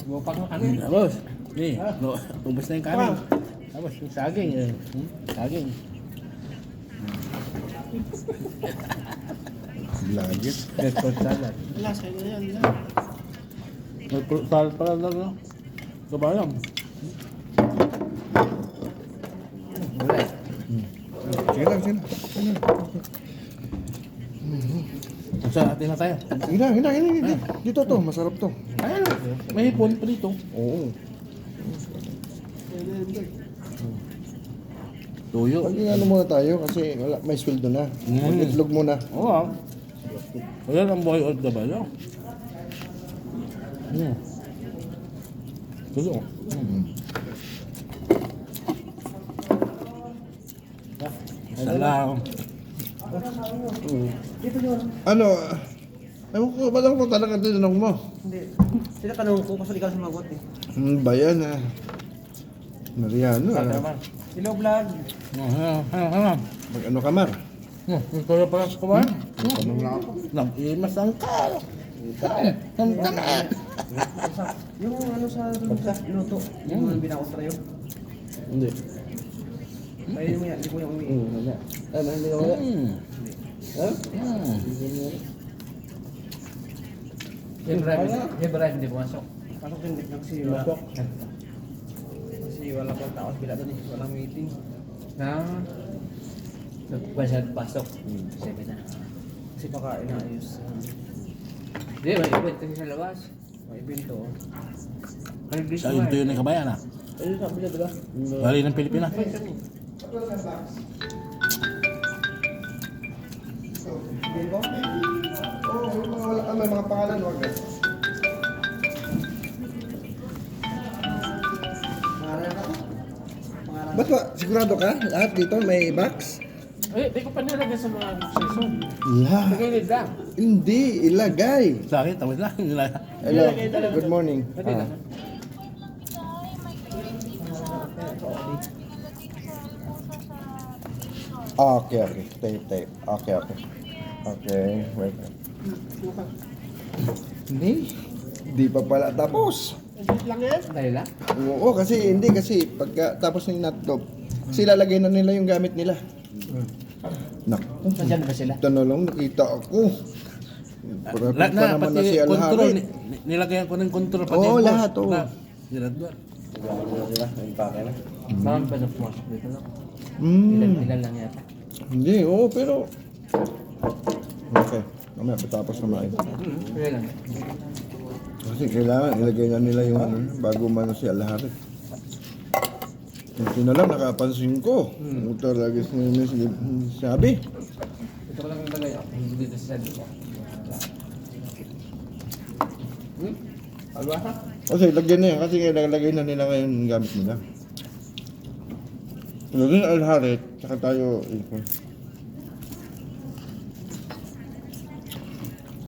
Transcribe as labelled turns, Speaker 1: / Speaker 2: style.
Speaker 1: Bupang ng kanin.
Speaker 2: Tapos, ubos na yung kanin. Tapos, yung saging. Saging.
Speaker 3: Lagit.
Speaker 2: Red fruit salad.
Speaker 1: Wala, sa'yo na yan.
Speaker 2: Red fruit salad pala lang, no? Kabayang. Wala eh.
Speaker 3: Sige lang, sige lang.
Speaker 2: Sa atin na tayo.
Speaker 3: Sige lang, hindi. Dito to, masarap to.
Speaker 2: Ayun, may hipon pa dito.
Speaker 3: Oo.
Speaker 2: Tuyo.
Speaker 3: Pag ano muna tayo kasi wala, may sweldo na. Mag-itlog muna.
Speaker 2: Oo ah. Wala ang boy old na ba yun? Tuyo. Salam.
Speaker 3: Ano, ewan ko, ba't ako talaga tinanong mo?
Speaker 1: Hindi. Tinatanong ko kasi ikaw sumagot eh.
Speaker 3: Ba yan ah? Mariano ah.
Speaker 1: Hello vlog.
Speaker 3: Mag-ano ka, Mar?
Speaker 2: Ito na pala sa kumain.
Speaker 3: Tanong lang ako.
Speaker 2: Nag-imas ang karo.
Speaker 1: Yung ano sa luto. Yung binakot tayo.
Speaker 2: Hindi.
Speaker 1: May mo yan. Hindi ko yung uwi.
Speaker 2: Hindi ko wala.
Speaker 1: Siyempre, hindi pumasok. Pasok din kasi wala. Kasi wala pang tao sa bila doon eh. Walang meeting.
Speaker 4: Pasok. Sabi na.
Speaker 1: Kasi baka inaayos.
Speaker 4: Hindi, may event kasi sa labas.
Speaker 1: May evento.
Speaker 2: Sa ito yun ang kabayan ah.
Speaker 1: Ayun sa bila diba?
Speaker 2: Bali ng Pilipinas.
Speaker 1: Bingo?
Speaker 3: Oo, may mga pangalan, wag na.
Speaker 1: Pangalan ka? Pangalan.
Speaker 3: Ba't ba? Sigurado ka? Lahat dito may box?
Speaker 4: Ay, di ko pa nilagay sa mga season.
Speaker 3: Lahat.
Speaker 4: Nagilid lang.
Speaker 3: Hindi, ilagay.
Speaker 2: Sa akin, tawid lang.
Speaker 3: Hello, good morning. Okay. Tape. Okay. Okay, wait. Hindi pa pala tapos.
Speaker 4: Dahil lang?
Speaker 3: Oo, kasi pagka tapos ng hotdog, kasi lalagay na nila yung gamit nila. Naku,
Speaker 4: Nandiyan ba sila?
Speaker 3: ito na lang nakita ako. Parapit pa
Speaker 2: Na,
Speaker 3: naman na
Speaker 2: pati
Speaker 3: si
Speaker 2: control.
Speaker 3: Alharit.
Speaker 2: Nilagyan ko ng control. Pati
Speaker 3: Oo,
Speaker 2: yung boss.
Speaker 3: lahat, oo.
Speaker 2: Dirador.
Speaker 4: Marami pa na pumasok dito lang.
Speaker 3: Hmm.
Speaker 4: Ilan lang yata.
Speaker 3: Hindi, oo, pero... Okay, mamaya patapos na main.
Speaker 4: Ilan lang.
Speaker 3: Kasi kailangan ilagay na nila yung ano, bago man si Alharit. Ito na lang, nakapansin ko. Ito lagi sabi.
Speaker 4: Ito ko lang yung bagay. Dito sa sali.
Speaker 1: Albasa?
Speaker 3: Kasi lagyan na yan, kasi ilalagay na nila ngayon yung gamit nila. Lagyan Alharit, tsaka tayo,